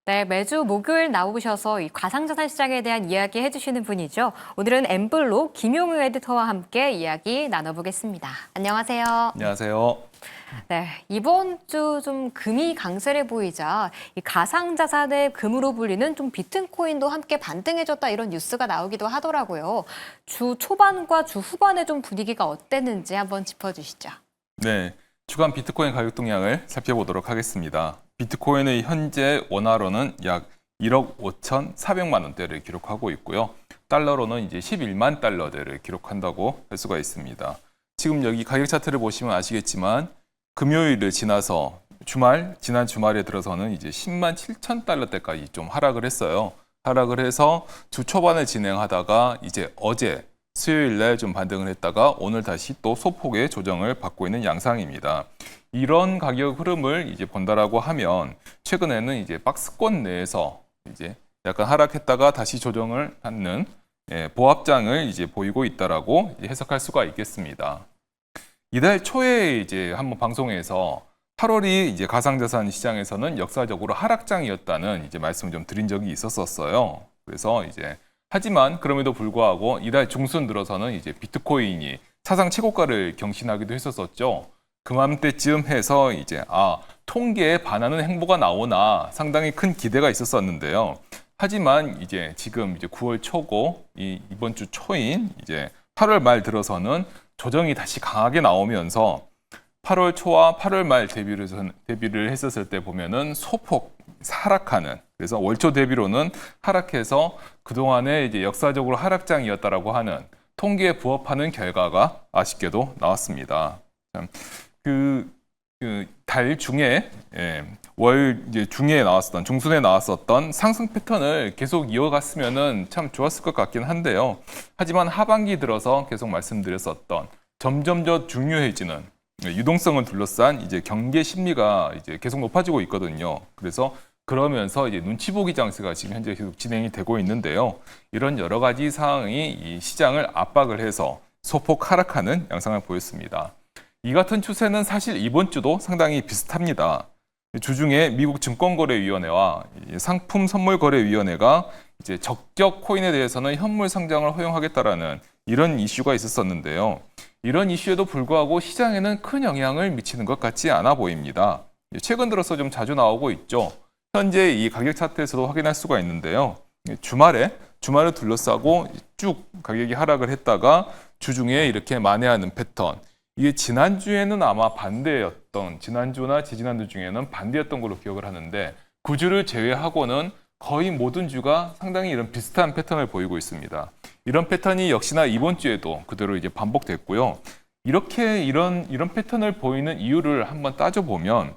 네, 매주 목요일 나오셔서 이 가상자산 시장에 대한 이야기 해주시는 분이죠. 오늘은 엠블록 김용우 에디터와 함께 이야기 나눠보겠습니다. 안녕하세요. 안녕하세요. 네, 이번 주 좀 금이 강세를 보이자 이 가상자산의 금으로 불리는 좀 비트코인도 함께 반등해줬다 이런 뉴스가 나오기도 하더라고요. 주 초반과 주 후반의 좀 분위기가 어땠는지 한번 짚어주시죠. 네, 주간 비트코인 가격 동향을 살펴보도록 하겠습니다. 비트코인의 현재 원화로는 약 1억 5,400만 원대를 기록하고 있고요. 달러로는 이제 11만 달러대를 기록한다고 할 수가 있습니다. 지금 여기 가격 차트를 보시면 아시겠지만 금요일을 지나서 지난 주말에 들어서는 이제 10만 7천 달러대까지 좀 하락을 했어요. 하락을 해서 주 초반에 진행하다가 이제 어제 수요일 날 좀 반등을 했다가 오늘 다시 또 소폭의 조정을 받고 있는 양상입니다. 이런 가격 흐름을 이제 본다라고 하면 최근에는 이제 박스권 내에서 이제 약간 하락했다가 다시 조정을 받는 보합장을 이제 보이고 있다라고 해석할 수가 있겠습니다. 이달 초에 이제 한번 방송에서 8월이 이제 가상자산 시장에서는 역사적으로 하락장이었다는 이제 말씀을 좀 드린 적이 있었어요. 그래서 이제 하지만 그럼에도 불구하고 이달 중순 들어서는 이제 비트코인이 사상 최고가를 경신하기도 했었었죠. 그맘때쯤 해서 이제 통계에 반하는 행보가 나오나 상당히 큰 기대가 있었었는데요. 하지만 이제 지금 이제 9월 초고 이번 주 초인 이제 8월 말 들어서는 조정이 다시 강하게 나오면서 8월 초와 8월 말 대비를 했었을 때 보면은 소폭 하락하는, 그래서 월초 대비로는 하락해서 그동안에 이제 역사적으로 하락장이었다라고 하는 통계에 부합하는 결과가 아쉽게도 나왔습니다. 달 중에 월 이제 중에 나왔었던 중순에 나왔었던 상승 패턴을 계속 이어갔으면은 참 좋았을 것 같긴 한데요. 하지만 하반기 들어서 계속 말씀드렸었던 점점 더 중요해지는 유동성을 둘러싼 이제 경계 심리가 이제 계속 높아지고 있거든요. 그래서 그러면서 이제 눈치 보기 장세가 지금 현재 계속 진행이 되고 있는데요. 이런 여러 가지 상황이 이 시장을 압박을 해서 소폭 하락하는 양상을 보였습니다. 이 같은 추세는 사실 이번 주도 상당히 비슷합니다. 주중에 미국 증권거래위원회와 상품선물거래위원회가 이제 적격 코인에 대해서는 현물 상장을 허용하겠다라는 이런 이슈가 있었었는데요. 이런 이슈에도 불구하고 시장에는 큰 영향을 미치는 것 같지 않아 보입니다. 최근 들어서 좀 자주 나오고 있죠. 현재 이 가격 차트에서도 확인할 수가 있는데요. 주말을 둘러싸고 쭉 가격이 하락을 했다가 주중에 이렇게 만회하는 패턴. 이게 지난주에는 아마 반대였던, 지난주나 지지난주 중에는 반대였던 걸로 기억을 하는데 9주를 제외하고는 거의 모든 주가 상당히 이런 비슷한 패턴을 보이고 있습니다. 이런 패턴이 역시나 이번 주에도 그대로 이제 반복됐고요. 이런 패턴을 보이는 이유를 한번 따져보면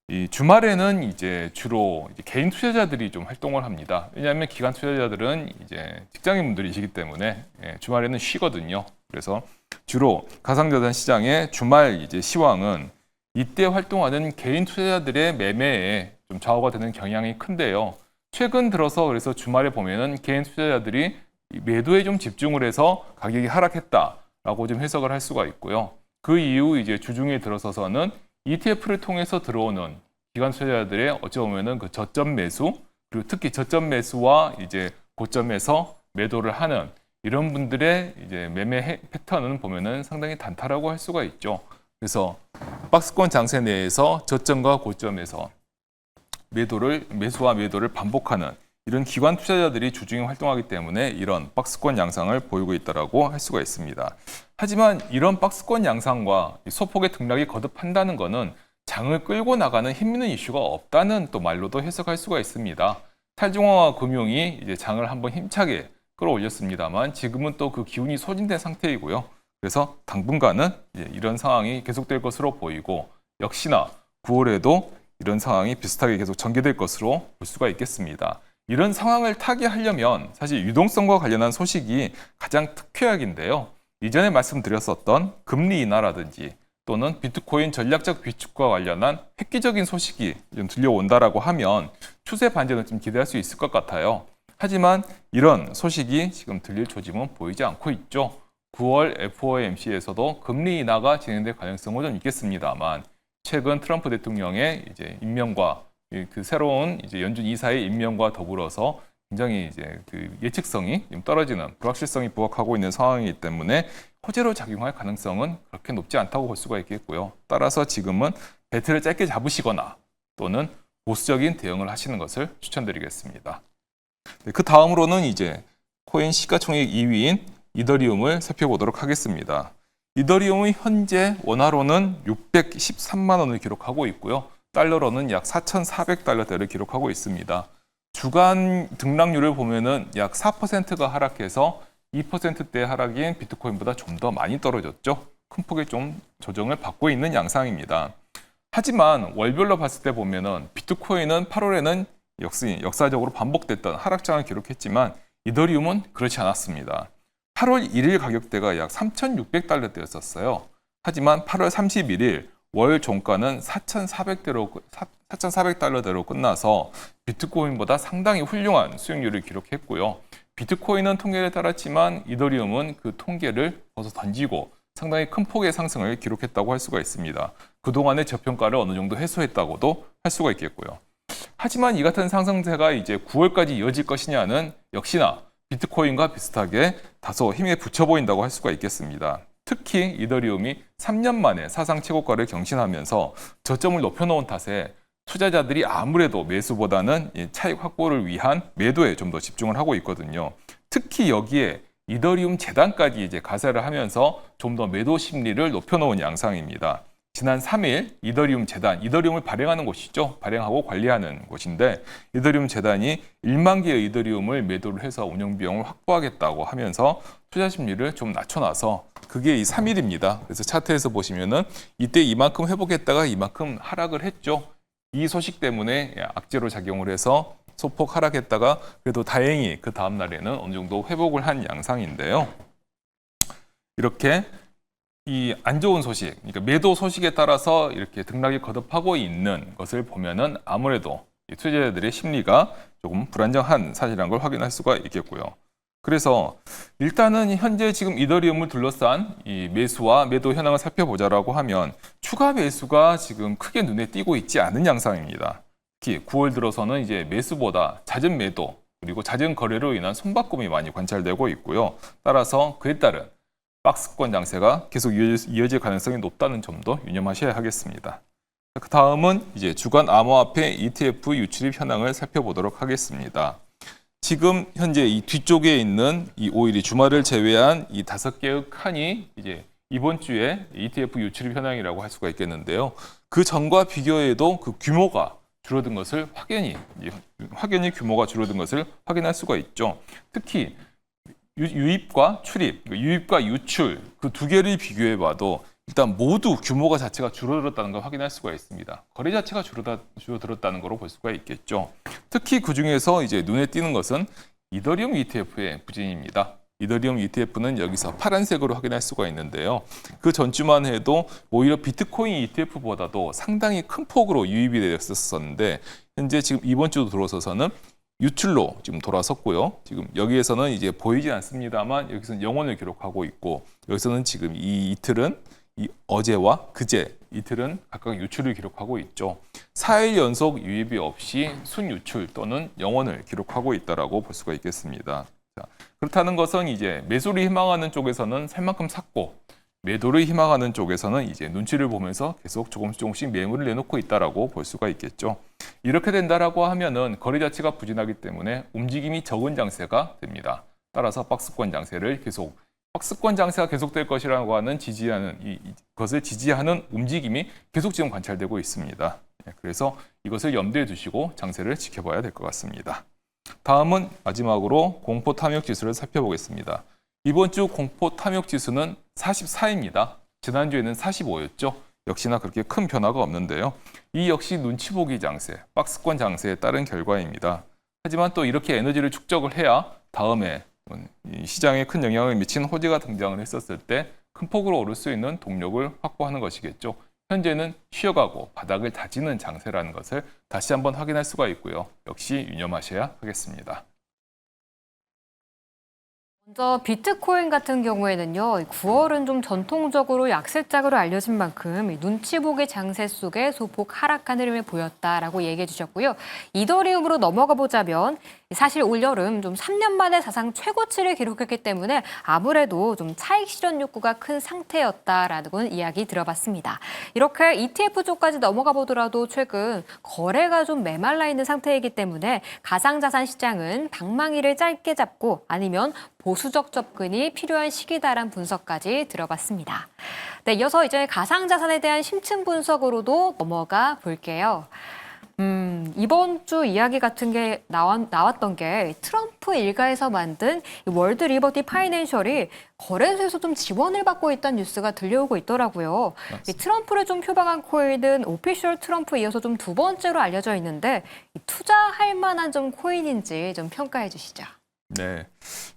이 주말에는 이제 주로 이제 개인 투자자들이 좀 활동을 합니다. 왜냐하면 기관 투자자들은 이제 직장인분들이시기 때문에 주말에는 쉬거든요. 그래서 주로 가상자산 시장의 주말 이제 시황은 이때 활동하는 개인 투자자들의 매매에 좀 좌우가 되는 경향이 큰데요. 최근 들어서 그래서 주말에 보면은 개인 투자자들이 매도에 좀 집중을 해서 가격이 하락했다라고 좀 해석을 할 수가 있고요. 그 이후 이제 주중에 들어서서는 ETF를 통해서 들어오는 기관 투자자들의 어찌 보면은 그 저점 매수, 그리고 특히 저점 매수와 이제 고점에서 매도를 하는 이런 분들의 이제 매매 패턴은 보면은 상당히 단타라고 할 수가 있죠. 그래서 박스권 장세 내에서 저점과 고점에서 매수와 매도를 반복하는 이런 기관 투자자들이 주중에 활동하기 때문에 이런 박스권 양상을 보이고 있다라고 할 수가 있습니다. 하지만 이런 박스권 양상과 소폭의 등락이 거듭한다는 것은 장을 끌고 나가는 힘있는 이슈가 없다는 또 말로도 해석할 수가 있습니다. 탈중앙화 금융이 이제 장을 한번 힘차게 끌어올렸습니다만 지금은 또 그 기운이 소진된 상태이고요. 그래서 당분간은 이런 상황이 계속될 것으로 보이고 역시나 9월에도 이런 상황이 비슷하게 계속 전개될 것으로 볼 수가 있겠습니다. 이런 상황을 타개하려면 사실 유동성과 관련한 소식이 가장 특효약인데요. 이전에 말씀드렸었던 금리 인하라든지 또는 비트코인 전략적 비축과 관련한 획기적인 소식이 좀 들려온다라고 하면 추세 반전을 좀 기대할 수 있을 것 같아요. 하지만 이런 소식이 지금 들릴 조짐은 보이지 않고 있죠. 9월 FOMC에서도 금리 인하가 진행될 가능성은 좀 있겠습니다만 최근 트럼프 대통령의 이제 임명과 그 새로운 이제 연준 이사의 임명과 더불어서 굉장히 이제 그 예측성이 좀 떨어지는 불확실성이 부각하고 있는 상황이기 때문에 호재로 작용할 가능성은 그렇게 높지 않다고 볼 수가 있겠고요. 따라서 지금은 배틀을 짧게 잡으시거나 또는 보수적인 대응을 하시는 것을 추천드리겠습니다. 네, 그 다음으로는 이제 코인 시가총액 2위인 이더리움을 살펴보도록 하겠습니다. 이더리움은 현재 원화로는 613만 원을 기록하고 있고요. 달러로는 약 4,400달러대를 기록하고 있습니다. 주간 등락률을 보면은 약 4%가 하락해서 2%대 하락인 비트코인보다 좀 더 많이 떨어졌죠. 큰 폭의 좀 조정을 받고 있는 양상입니다. 하지만 월별로 봤을 때 보면은 비트코인은 8월에는 역사적으로 반복됐던 하락장을 기록했지만 이더리움은 그렇지 않았습니다. 8월 1일 가격대가 약 3,600달러대였었어요. 하지만 8월 31일 월 종가는 4,400달러대로 끝나서 비트코인보다 상당히 훌륭한 수익률을 기록했고요. 비트코인은 통계를 따랐지만 이더리움은 그 통계를 벗어 던지고 상당히 큰 폭의 상승을 기록했다고 할 수가 있습니다. 그동안의 저평가를 어느 정도 해소했다고도 할 수가 있겠고요. 하지만 이 같은 상승세가 이제 9월까지 이어질 것이냐는 역시나 비트코인과 비슷하게 다소 힘에 붙여 보인다고 할 수가 있겠습니다. 특히 이더리움이 3년 만에 사상 최고가를 경신하면서 저점을 높여놓은 탓에 투자자들이 아무래도 매수보다는 차익 확보를 위한 매도에 좀 더 집중을 하고 있거든요. 특히 여기에 이더리움 재단까지 이제 가세를 하면서 좀 더 매도 심리를 높여놓은 양상입니다. 지난 3일 이더리움 재단, 이더리움을 발행하는 곳이죠. 발행하고 관리하는 곳인데 이더리움 재단이 1만 개의 이더리움을 매도를 해서 운영 비용을 확보하겠다고 하면서 투자 심리를 좀 낮춰놔서 그게 이 3일입니다. 그래서 차트에서 보시면은 이때 이만큼 회복했다가 이만큼 하락을 했죠. 이 소식 때문에 악재로 작용을 해서 소폭 하락했다가 그래도 다행히 그 다음 날에는 어느 정도 회복을 한 양상인데요. 이렇게 이 안 좋은 소식, 그러니까 매도 소식에 따라서 이렇게 등락이 거듭하고 있는 것을 보면은 아무래도 투자자들의 심리가 조금 불안정한 사실이라는 걸 확인할 수가 있겠고요. 그래서 일단은 현재 지금 이더리움을 둘러싼 이 매수와 매도 현황을 살펴보자라고 하면 추가 매수가 지금 크게 눈에 띄고 있지 않은 양상입니다. 특히 9월 들어서는 이제 매수보다 잦은 매도 그리고 잦은 거래로 인한 손바꿈이 많이 관찰되고 있고요. 따라서 그에 따른 박스권 장세가 계속 이어질 가능성이 높다는 점도 유념하셔야 하겠습니다. 그 다음은 이제 주간 암호화폐 ETF 유출입 현황을 살펴보도록 하겠습니다. 지금 현재 이 뒤쪽에 있는 이 오일이 주말을 제외한 이 5개의 칸이 이제 이번 주에 ETF 유출입 현황이라고 할 수가 있겠는데요. 그 전과 비교해도 그 규모가 줄어든 것을 확연히 규모가 줄어든 것을 확인할 수가 있죠. 특히 유입과 출입, 유입과 유출 그 두 개를 비교해 봐도 일단 모두 규모가 자체가 줄어들었다는 걸 확인할 수가 있습니다. 거래 자체가 줄어들었다는 거로 볼 수가 있겠죠. 특히 그 중에서 이제 눈에 띄는 것은 이더리움 ETF의 부진입니다. 이더리움 ETF는 여기서 파란색으로 확인할 수가 있는데요. 그 전주만 해도 오히려 비트코인 ETF보다도 상당히 큰 폭으로 유입이 되었었는데 현재 지금 이번 주 들어서서는 유출로 지금 돌아섰고요. 지금 여기에서는 이제 보이진 않습니다만 여기서는 영원을 기록하고 있고 여기서는 지금 이 이틀은 이 어제와 그제 이틀은 각각 유출을 기록하고 있죠. 4일 연속 유입이 없이 순유출 또는 영원을 기록하고 있다라고 볼 수가 있겠습니다. 자, 그렇다는 것은 이제 매수를 희망하는 쪽에서는 살 만큼 샀고 매도를 희망하는 쪽에서는 이제 눈치를 보면서 계속 조금씩 매물을 내놓고 있다라고 볼 수가 있겠죠. 이렇게 된다라고 하면은 거래 자체가 부진하기 때문에 움직임이 적은 장세가 됩니다. 따라서 박스권 장세를 박스권 장세가 계속될 것이라고 하는 이것을 지지하는 움직임이 계속 지금 관찰되고 있습니다. 그래서 이것을 염두에 두시고 장세를 지켜봐야 될 것 같습니다. 다음은 마지막으로 공포 탐욕 지수를 살펴보겠습니다. 이번 주 공포 탐욕 지수는 44입니다. 지난주에는 45였죠. 역시나 그렇게 큰 변화가 없는데요. 이 역시 눈치 보기 장세, 박스권 장세에 따른 결과입니다. 하지만 또 이렇게 에너지를 축적을 해야 다음에 시장에 큰 영향을 미친 호재가 등장을 했었을 때 큰 폭으로 오를 수 있는 동력을 확보하는 것이겠죠. 현재는 쉬어가고 바닥을 다지는 장세라는 것을 다시 한번 확인할 수가 있고요. 역시 유념하셔야 하겠습니다. 먼저 비트코인 같은 경우에는요, 9월은 좀 전통적으로 약세장으로 알려진 만큼 눈치 보기 장세 속에 소폭 하락한 흐름을 보였다라고 얘기해 주셨고요. 이더리움으로 넘어가 보자면 사실 올여름 좀 3년 만에 사상 최고치를 기록했기 때문에 아무래도 좀 차익 실현 욕구가 큰 상태였다라는 이야기 들어봤습니다. 이렇게 ETF 쪽까지 넘어가 보더라도 최근 거래가 좀 메말라 있는 상태이기 때문에 가상자산 시장은 방망이를 짧게 잡고 아니면 보수적 접근이 필요한 시기다란 분석까지 들어봤습니다. 네, 이어서 이제 가상자산에 대한 심층 분석으로도 넘어가 볼게요. 이번 주 이야기 같은 게 나왔던 게 트럼프 일가에서 만든 이 월드 리버티 파이낸셜이 거래소에서 좀 지원을 받고 있다는 뉴스가 들려오고 있더라고요. 이 트럼프를 좀 표방한 코인은 오피셜 트럼프에 이어서 좀 두 번째로 알려져 있는데 투자할 만한 좀 코인인지 좀 평가해 주시죠. 네,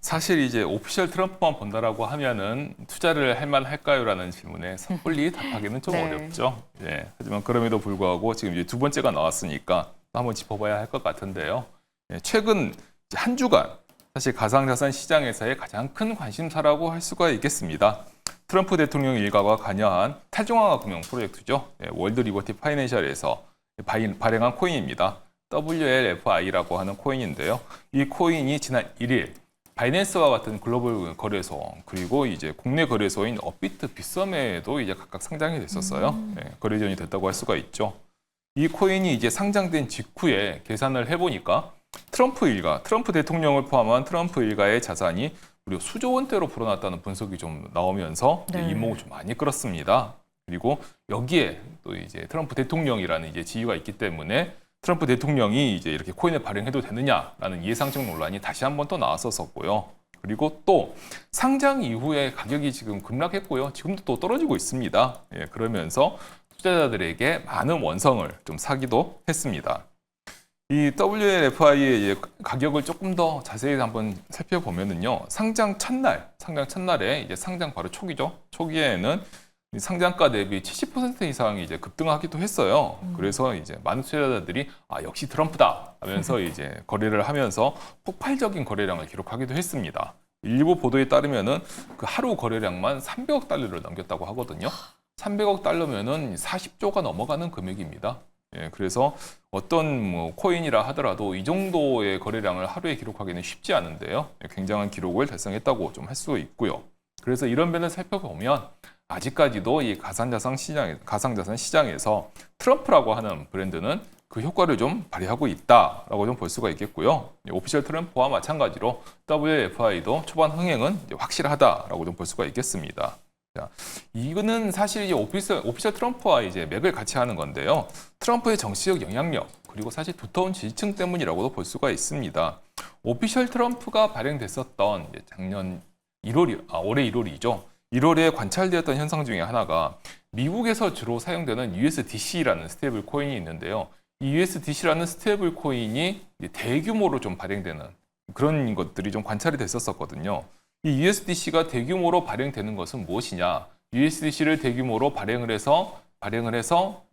사실 이제 오피셜 트럼프만 본다라고 하면은 투자를 할 만할까요라는 질문에 섣불리 답하기는 좀 네. 어렵죠. 예, 하지만 그럼에도 불구하고 지금 이제 두 번째가 나왔으니까 또 한번 짚어봐야 할 것 같은데요. 예, 최근 이제 한 주간 사실 가상자산 시장에서의 가장 큰 관심사라고 할 수가 있겠습니다. 트럼프 대통령 일가가 관여한 탈중앙화 금융 프로젝트죠. 예, 월드 리버티 파이낸셜에서 발행한 코인입니다. WLFI라고 하는 코인인데요. 이 코인이 지난 1일 바이낸스와 같은 글로벌 거래소 그리고 이제 국내 거래소인 업비트, 빗썸에도 이제 각각 상장이 됐었어요. 네, 거래전이 됐다고 할 수가 있죠. 이 코인이 이제 상장된 직후에 계산을 해보니까 트럼프 대통령을 포함한 트럼프 일가의 자산이 무려 수조 원대로 불어났다는 분석이 좀 나오면서 네. 이목을 좀 많이 끌었습니다. 그리고 여기에 또 이제 트럼프 대통령이라는 이제 지위가 있기 때문에 트럼프 대통령이 이제 이렇게 코인을 발행해도 되느냐라는 예상적 논란이 다시 한번 또 나왔었고요. 그리고 또 상장 이후에 가격이 지금 급락했고요. 지금도 또 떨어지고 있습니다. 예, 그러면서 투자자들에게 많은 원성을 좀 사기도 했습니다. 이 WLFI의 가격을 조금 더 자세히 한번 살펴보면은요. 상장 첫날에 이제 상장 바로 초기죠. 초기에는 상장가 대비 70% 이상이 이제 급등하기도 했어요. 그래서 이제 많은 투자자들이 역시 트럼프다 하면서 이제 거래를 하면서 폭발적인 거래량을 기록하기도 했습니다. 일부 보도에 따르면은 그 하루 거래량만 300억 달러를 넘겼다고 하거든요. 300억 달러면은 40조가 넘어가는 금액입니다. 예, 그래서 어떤 뭐 코인이라 하더라도 이 정도의 거래량을 하루에 기록하기는 쉽지 않은데요. 굉장한 기록을 달성했다고 좀 할 수 있고요. 그래서 이런 면을 살펴보면 아직까지도 이 가상자산 시장에서 트럼프라고 하는 브랜드는 그 효과를 좀 발휘하고 있다라고 좀 볼 수가 있겠고요. 오피셜 트럼프와 마찬가지로 WFI도 초반 흥행은 확실하다라고 좀 볼 수가 있겠습니다. 자, 이거는 사실 이제 오피셜 트럼프와 이제 맥을 같이 하는 건데요. 트럼프의 정치적 영향력 그리고 사실 두터운 지지층 때문이라고도 볼 수가 있습니다. 오피셜 트럼프가 발행됐었던 작년 올해 1월이죠. 1월에 관찰되었던 현상 중에 하나가 미국에서 주로 사용되는 USDC라는 스테이블 코인이 있는데요. 이 USDC라는 스테이블 코인이 대규모로 좀 발행되는 그런 것들이 좀 관찰이 됐었거든요. 이 USDC가 대규모로 발행되는 것은 무엇이냐? USDC를 대규모로 발행을 해서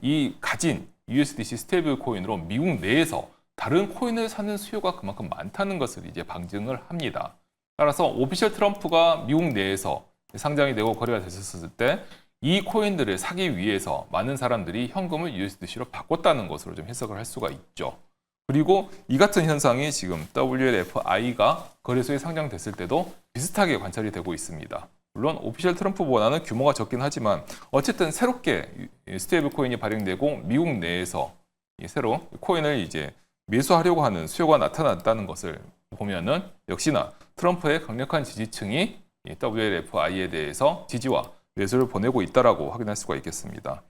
이 가진 USDC 스테이블 코인으로 미국 내에서 다른 코인을 사는 수요가 그만큼 많다는 것을 이제 방증을 합니다. 따라서 오피셜 트럼프가 미국 내에서 상장이 되고 거래가 됐었을 때 이 코인들을 사기 위해서 많은 사람들이 현금을 USDC로 바꿨다는 것으로 좀 해석을 할 수가 있죠. 그리고 이 같은 현상이 지금 WLFI가 거래소에 상장됐을 때도 비슷하게 관찰이 되고 있습니다. 물론 오피셜 트럼프보다는 규모가 적긴 하지만 어쨌든 새롭게 스테이블 코인이 발행되고 미국 내에서 새로 코인을 이제 매수하려고 하는 수요가 나타났다는 것을 보면은 역시나 트럼프의 강력한 지지층이 이 WLFI에 대해서 지지와 매수를 보내고 있다라고 확인할 수가 있겠습니다.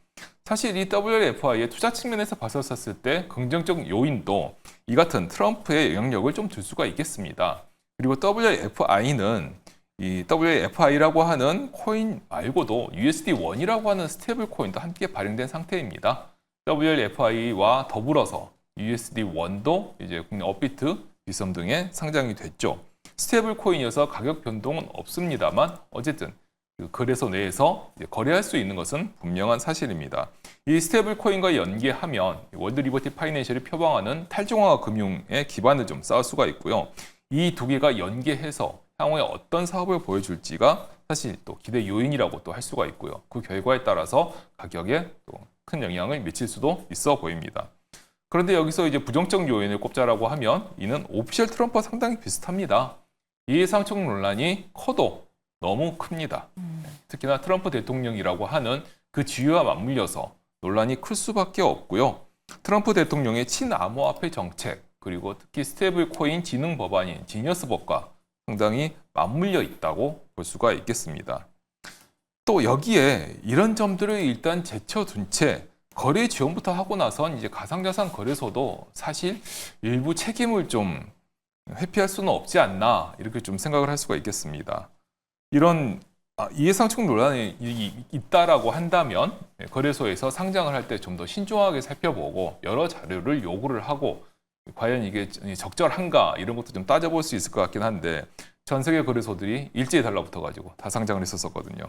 사실 이 WLFI의 투자 측면에서 봤었을 때 긍정적 요인도 이 같은 트럼프의 영향력을 좀 줄 수가 있겠습니다. 그리고 WLFI는 이 WLFI라고 하는 코인 말고도 USD1이라고 하는 스테이블 코인도 함께 발행된 상태입니다. WLFI와 더불어서 USD1도 이제 국내 업비트, 빗썸 등에 상장이 됐죠. 스테이블 코인이어서 가격 변동은 없습니다만 어쨌든 그 거래소 내에서 거래할 수 있는 것은 분명한 사실입니다. 이 스테이블 코인과 연계하면 월드 리버티 파이낸셜이 표방하는 탈중앙화 금융의 기반을 좀 쌓을 수가 있고요. 이 두 개가 연계해서 향후에 어떤 사업을 보여줄지가 사실 또 기대 요인이라고 또 할 수가 있고요. 그 결과에 따라서 가격에 또 큰 영향을 미칠 수도 있어 보입니다. 그런데 여기서 이제 부정적 요인을 꼽자라고 하면 이는 오피셜 트럼프와 상당히 비슷합니다. 이해상충 논란이 커도 너무 큽니다. 특히나 트럼프 대통령이라고 하는 그 지위와 맞물려서 논란이 클 수밖에 없고요. 트럼프 대통령의 친암호화폐 정책, 그리고 특히 스테이블 코인 지능 법안인 지니어스법과 상당히 맞물려 있다고 볼 수가 있겠습니다. 또 여기에 이런 점들을 일단 제쳐둔 채 거래 지원부터 하고 나선 이제 가상자산 거래소도 사실 일부 책임을 좀 회피할 수는 없지 않나 이렇게 좀 생각을 할 수가 있겠습니다. 이런 이해상충 논란이 있다라고 한다면 거래소에서 상장을 할 때 좀 더 신중하게 살펴보고 여러 자료를 요구를 하고 과연 이게 적절한가 이런 것도 좀 따져볼 수 있을 것 같긴 한데 전 세계 거래소들이 일제히 달라붙어가지고 다 상장을 했었거든요.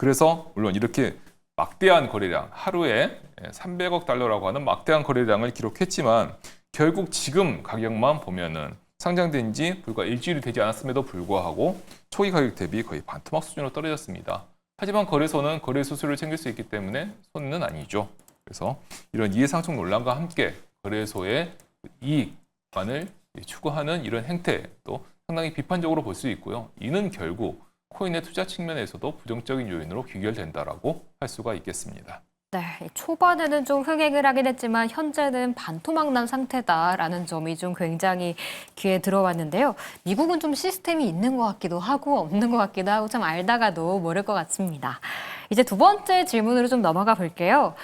그래서 물론 이렇게 막대한 거래량, 하루에 300억 달러라고 하는 막대한 거래량을 기록했지만 결국 지금 가격만 보면은 상장된 지 불과 일주일이 되지 않았음에도 불구하고 초기 가격 대비 거의 반토막 수준으로 떨어졌습니다. 하지만 거래소는 거래 수수료를 챙길 수 있기 때문에 손해는 아니죠. 그래서 이런 이해상충 논란과 함께 거래소의 이익만을 추구하는 이런 행태도 상당히 비판적으로 볼 수 있고요. 이는 결국 코인의 투자 측면에서도 부정적인 요인으로 귀결된다라고 할 수가 있겠습니다. 네, 초반에는 좀 흥행을 하긴 했지만 현재는 반토막 난 상태다라는 점이 좀 굉장히 귀에 들어왔는데요. 미국은 좀 시스템이 있는 것 같기도 하고 없는 것 같기도 하고 참 알다가도 모를 것 같습니다. 이제 두 번째 질문으로 좀 넘어가 볼게요.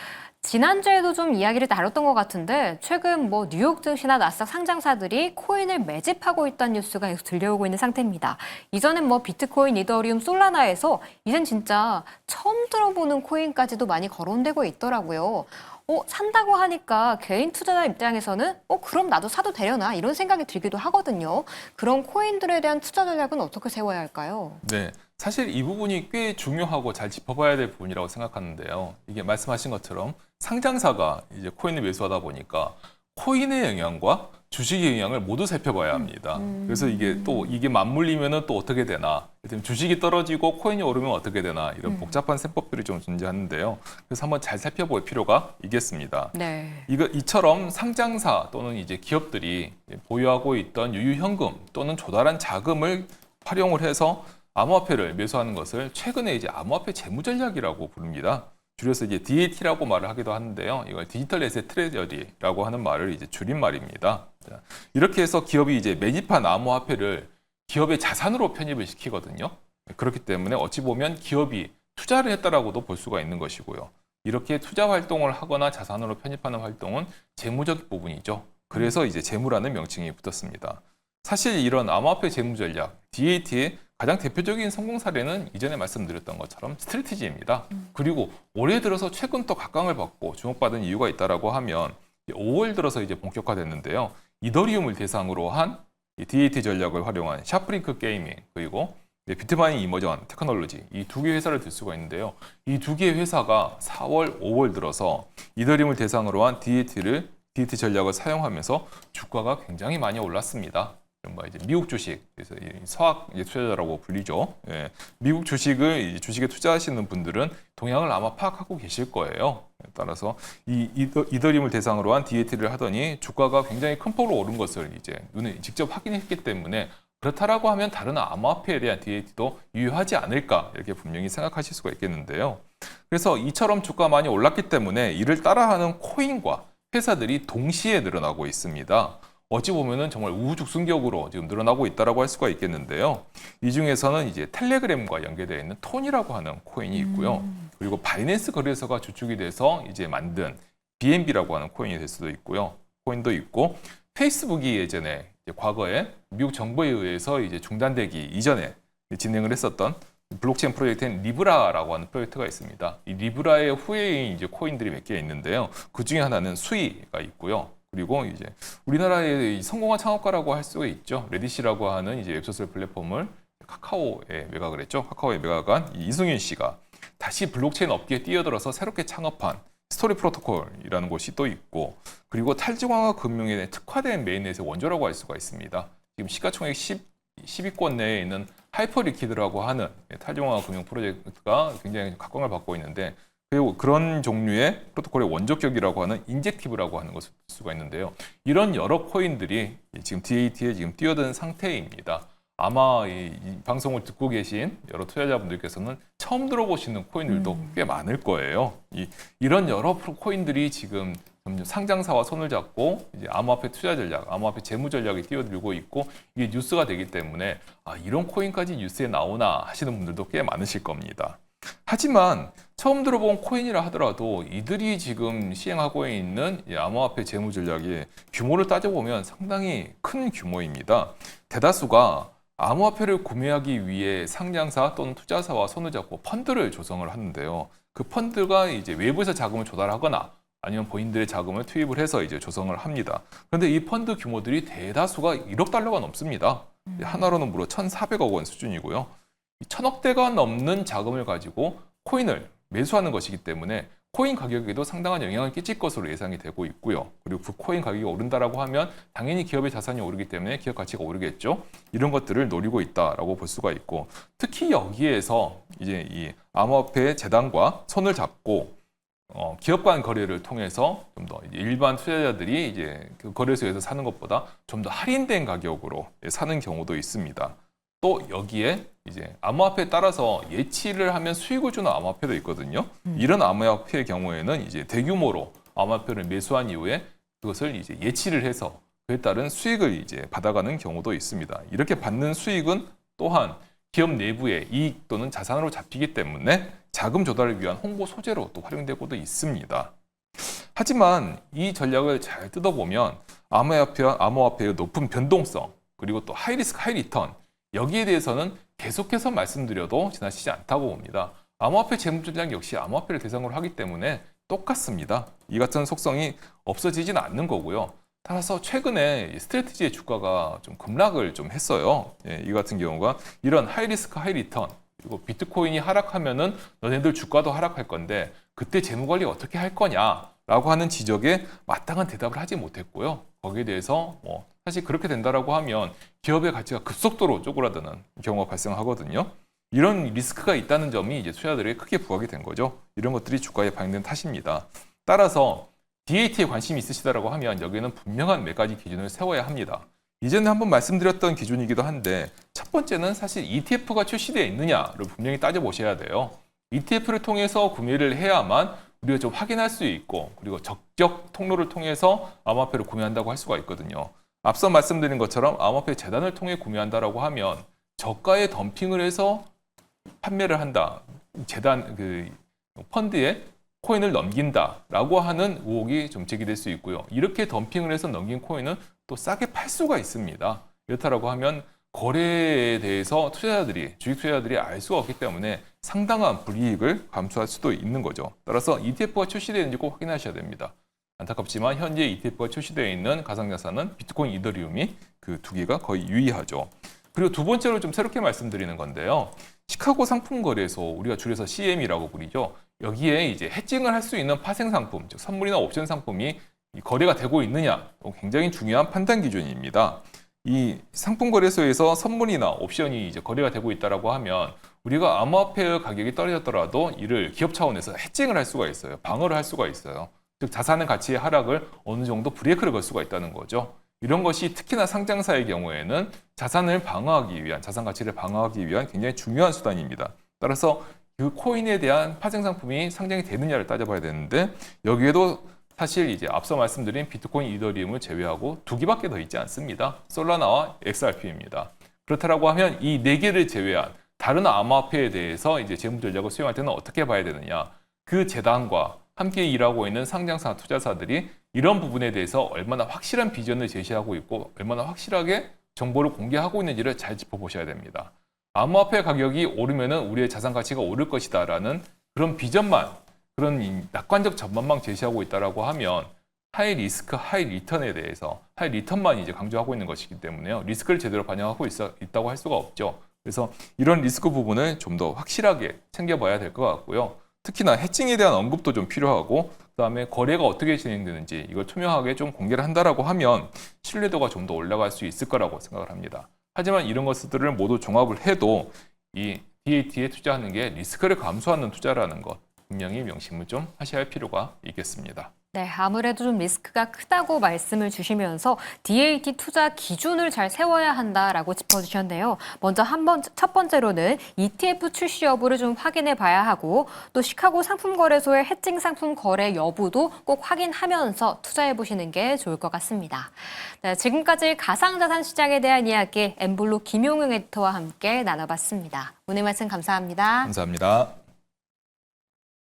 지난주에도 좀 이야기를 나눴던 것 같은데 최근 뉴욕 증시나 나스닥 상장사들이 코인을 매집하고 있다는 뉴스가 계속 들려오고 있는 상태입니다. 이전엔 비트코인, 이더리움, 솔라나에서 이젠 진짜 처음 들어보는 코인까지도 많이 거론되고 있더라고요. 산다고 하니까 개인 투자자 입장에서는 그럼 나도 사도 되려나 이런 생각이 들기도 하거든요. 그런 코인들에 대한 투자 전략은 어떻게 세워야 할까요? 네, 사실 이 부분이 꽤 중요하고 잘 짚어봐야 될 부분이라고 생각하는데요. 이게 말씀하신 것처럼 상장사가 이제 코인을 매수하다 보니까 코인의 영향과 주식의 영향을 모두 살펴봐야 합니다. 그래서 이게 맞물리면은 또 어떻게 되나, 주식이 떨어지고 코인이 오르면 어떻게 되나 이런 복잡한 셈법들이 좀 존재하는데요. 그래서 한번 잘 살펴볼 필요가 있겠습니다. 네. 이처럼 상장사 또는 이제 기업들이 보유하고 있던 유유현금 또는 조달한 자금을 활용을 해서 암호화폐를 매수하는 것을 최근에 이제 암호화폐 재무 전략이라고 부릅니다. 줄여서 이제 DAT라고 말을 하기도 하는데요. 이걸 디지털 에셋 트레저리라고 하는 말을 이제 줄임말입니다. 이렇게 해서 기업이 이제 매집한 암호화폐를 기업의 자산으로 편입을 시키거든요. 그렇기 때문에 어찌 보면 기업이 투자를 했다라고도 볼 수가 있는 것이고요. 이렇게 투자 활동을 하거나 자산으로 편입하는 활동은 재무적 부분이죠. 그래서 이제 재무라는 명칭이 붙었습니다. 사실 이런 암호화폐 재무 전략, DAT의 가장 대표적인 성공 사례는 이전에 말씀드렸던 것처럼 스트래티지입니다. 그리고 올해 들어서 최근 또 각광을 받고 주목받은 이유가 있다라고 하면 5월 들어서 이제 본격화됐는데요. 이더리움을 대상으로 한 DAT 전략을 활용한 샤프링크 게이밍 그리고 비트마인 이머전 테크놀로지 이 두 개 회사를 들 수가 있는데요. 이 두 개의 회사가 4월, 5월 들어서 이더리움을 대상으로 한 DAT 전략을 사용하면서 주가가 굉장히 많이 올랐습니다. 이제 미국 주식, 그래서 서학 투자자라고 불리죠. 예, 미국 주식에 투자하시는 분들은 동향을 아마 파악하고 계실 거예요. 따라서 이더리움을 대상으로 한 DAT를 하더니 주가가 굉장히 큰 폭으로 오른 것을 이제 눈에 직접 확인했기 때문에 그렇다라고 하면 다른 암호화폐에 대한 DAT도 유효하지 않을까 이렇게 분명히 생각하실 수가 있겠는데요. 그래서 이처럼 주가가 많이 올랐기 때문에 이를 따라하는 코인과 회사들이 동시에 늘어나고 있습니다. 어찌 보면은 정말 우후죽순격으로 지금 늘어나고 있다라고 할 수가 있겠는데요. 이 중에서는 이제 텔레그램과 연계되어 있는 톤이라고 하는 코인이 있고요. 그리고 바이낸스 거래소가 주축이 돼서 이제 만든 BNB라고 하는 코인이 될 수도 있고요. 코인도 있고 페이스북이 예전에 과거에 미국 정부에 의해서 이제 중단되기 이전에 진행을 했었던 블록체인 프로젝트인 리브라라고 하는 프로젝트가 있습니다. 이 리브라의 후예인 이제 코인들이 몇 개 있는데요. 그 중에 하나는 수이가 있고요. 그리고 이제 우리나라의 성공한 창업가라고 할 수가 있죠. 레디시라고 하는 이제 웹소설 플랫폼을 카카오에 매각을 했죠. 카카오에 매각한 이승윤 씨가 다시 블록체인 업계에 뛰어들어서 새롭게 창업한 스토리 프로토콜이라는 곳이 또 있고, 그리고 탈중앙화 금융에 특화된 메인넷의 원조라고 할 수가 있습니다. 지금 시가총액 10위권 내에 있는 하이퍼리퀴드라고 하는 탈중앙화 금융 프로젝트가 굉장히 각광을 받고 있는데, 그리고 그런 종류의 프로토콜의 원조격이라고 하는 인젝티브라고 하는 것을 쓸 수가 있는데요. 이런 여러 코인들이 지금 DAT에 지금 뛰어든 상태입니다. 아마 이 방송을 듣고 계신 여러 투자자분들께서는 처음 들어보시는 코인들도 꽤 많을 거예요. 이런 여러 코인들이 지금 점점 상장사와 손을 잡고 이제 암호화폐 투자 전략, 암호화폐 재무 전략이 뛰어들고 있고, 이게 뉴스가 되기 때문에 이런 코인까지 뉴스에 나오나 하시는 분들도 꽤 많으실 겁니다. 하지만 처음 들어본 코인이라 하더라도 이들이 지금 시행하고 있는 이 암호화폐 재무 전략의 규모를 따져보면 상당히 큰 규모입니다. 대다수가 암호화폐를 구매하기 위해 상장사 또는 투자사와 손을 잡고 펀드를 조성을 하는데요. 그 펀드가 이제 외부에서 자금을 조달하거나 아니면 본인들의 자금을 투입을 해서 이제 조성을 합니다. 그런데 이 펀드 규모들이 대다수가 1억 달러가 넘습니다. 하나로는 무려 1,400억 원 수준이고요. 1,000억대가 넘는 자금을 가지고 코인을 매수하는 것이기 때문에 코인 가격에도 상당한 영향을 끼칠 것으로 예상이 되고 있고요. 그리고 그 코인 가격이 오른다라고 하면 당연히 기업의 자산이 오르기 때문에 기업 가치가 오르겠죠. 이런 것들을 노리고 있다라고 볼 수가 있고, 특히 여기에서 이제 이 암호화폐 재단과 손을 잡고 기업 간 거래를 통해서 좀 더 일반 투자자들이 이제 그 거래소에서 사는 것보다 좀 더 할인된 가격으로 사는 경우도 있습니다. 또 여기에 이제 암호화폐에 따라서 예치를 하면 수익을 주는 암호화폐도 있거든요. 이런 암호화폐의 경우에는 이제 대규모로 암호화폐를 매수한 이후에 그것을 이제 예치를 해서 그에 따른 수익을 이제 받아가는 경우도 있습니다. 이렇게 받는 수익은 또한 기업 내부의 이익 또는 자산으로 잡히기 때문에 자금 조달을 위한 홍보 소재로 또 활용되고도 있습니다. 하지만 이 전략을 잘 뜯어보면 암호화폐의 높은 변동성, 그리고 또 하이리스크 하이리턴, 여기에 대해서는 계속해서 말씀드려도 지나치지 않다고 봅니다. 암호화폐 재무 전략 역시 암호화폐를 대상으로 하기 때문에 똑같습니다. 이 같은 속성이 없어지지는 않는 거고요. 따라서 최근에 스트래티지의 주가가 좀 급락을 좀 했어요. 이 같은 경우가 이런 하이리스크 하이리턴, 그리고 비트코인이 하락하면은 너네들 주가도 하락할 건데 그때 재무 관리 어떻게 할 거냐라고 하는 지적에 마땅한 대답을 하지 못했고요. 거기에 대해서 사실 그렇게 된다라고 하면 기업의 가치가 급속도로 쪼그라드는 경우가 발생하거든요. 이런 리스크가 있다는 점이 이제 투자자들에게 크게 부각이 된 거죠. 이런 것들이 주가에 반영된 탓입니다. 따라서 DAT에 관심이 있으시다라고 하면 여기에는 분명한 몇 가지 기준을 세워야 합니다. 이전에 한번 말씀드렸던 기준이기도 한데, 첫 번째는 사실 ETF가 출시되어 있느냐를 분명히 따져보셔야 돼요. ETF를 통해서 구매를 해야만 우리가 좀 확인할 수 있고, 그리고 적격 통로를 통해서 암호화폐를 구매한다고 할 수가 있거든요. 앞서 말씀드린 것처럼 암호화폐 재단을 통해 구매한다라고 하면 저가에 덤핑을 해서 판매를 한다. 재단 펀드에 코인을 넘긴다라고 하는 의혹이 좀 제기될 수 있고요. 이렇게 덤핑을 해서 넘긴 코인은 또 싸게 팔 수가 있습니다. 이렇다라고 하면 거래에 대해서 주식 투자자들이 알 수가 없기 때문에 상당한 불이익을 감수할 수도 있는 거죠. 따라서 ETF가 출시되는지 꼭 확인하셔야 됩니다. 안타깝지만 현재 ETF가 출시되어 있는 가상자산은 비트코인, 이더리움이 그 두 개가 거의 유의하죠. 그리고 두 번째로 좀 새롭게 말씀드리는 건데요. 시카고 상품거래소, 우리가 줄여서 CM이라고 부르죠. 여기에 이제 해칭을 할 수 있는 파생 상품, 즉 선물이나 옵션 상품이 거래가 되고 있느냐, 굉장히 중요한 판단 기준입니다. 이 상품거래소에서 선물이나 옵션이 이제 거래가 되고 있다라고 하면 우리가 암호화폐 가격이 떨어졌더라도 이를 기업 차원에서 해칭을 할 수가 있어요. 방어를 할 수가 있어요. 즉 자산의 가치의 하락을 어느 정도 브레이크를 걸 수가 있다는 거죠. 이런 것이 특히나 상장사의 경우에는 자산을 방어하기 위한, 자산 가치를 방어하기 위한 굉장히 중요한 수단입니다. 따라서 그 코인에 대한 파생 상품이 상장이 되느냐를 따져봐야 되는데, 여기에도 사실 이제 앞서 말씀드린 비트코인, 이더리움을 제외하고 두 개밖에 더 있지 않습니다. 솔라나와 XRP입니다. 그렇다라고 하면 이 네 개를 제외한 다른 암호화폐에 대해서 이제 재무 전략을 수행할 때는 어떻게 봐야 되느냐? 그 재단과 함께 일하고 있는 상장사 투자사들이 이런 부분에 대해서 얼마나 확실한 비전을 제시하고 있고 얼마나 확실하게 정보를 공개하고 있는지를 잘 짚어보셔야 됩니다. 암호화폐 가격이 오르면은 우리의 자산 가치가 오를 것이다라는 그런 비전만, 그런 낙관적 전망만 제시하고 있다라고 하면 하이 리스크, 하이 리턴에 대해서 하이 리턴만 이제 강조하고 있는 것이기 때문에요. 리스크를 제대로 반영하고 있다고 할 수가 없죠. 그래서 이런 리스크 부분을 좀 더 확실하게 챙겨봐야 될 것 같고요. 특히나 해칭에 대한 언급도 좀 필요하고, 그다음에 거래가 어떻게 진행되는지 이걸 투명하게 좀 공개를 한다라고 하면 신뢰도가 좀 더 올라갈 수 있을 거라고 생각을 합니다. 하지만 이런 것들을 모두 종합을 해도 이 DAT에 투자하는 게 리스크를 감수하는 투자라는 것 분명히 명심을 좀 하셔야 할 필요가 있겠습니다. 네, 아무래도 좀 리스크가 크다고 말씀을 주시면서 DAT 투자 기준을 잘 세워야 한다라고 짚어주셨는데요. 먼저 첫 번째로는 ETF 출시 여부를 좀 확인해 봐야 하고 또 시카고 상품거래소의 해칭 상품 거래 여부도 꼭 확인하면서 투자해 보시는 게 좋을 것 같습니다. 네, 지금까지 가상자산 시장에 대한 이야기 엠블루 김용웅 에디터와 함께 나눠봤습니다. 오늘 말씀 감사합니다. 감사합니다.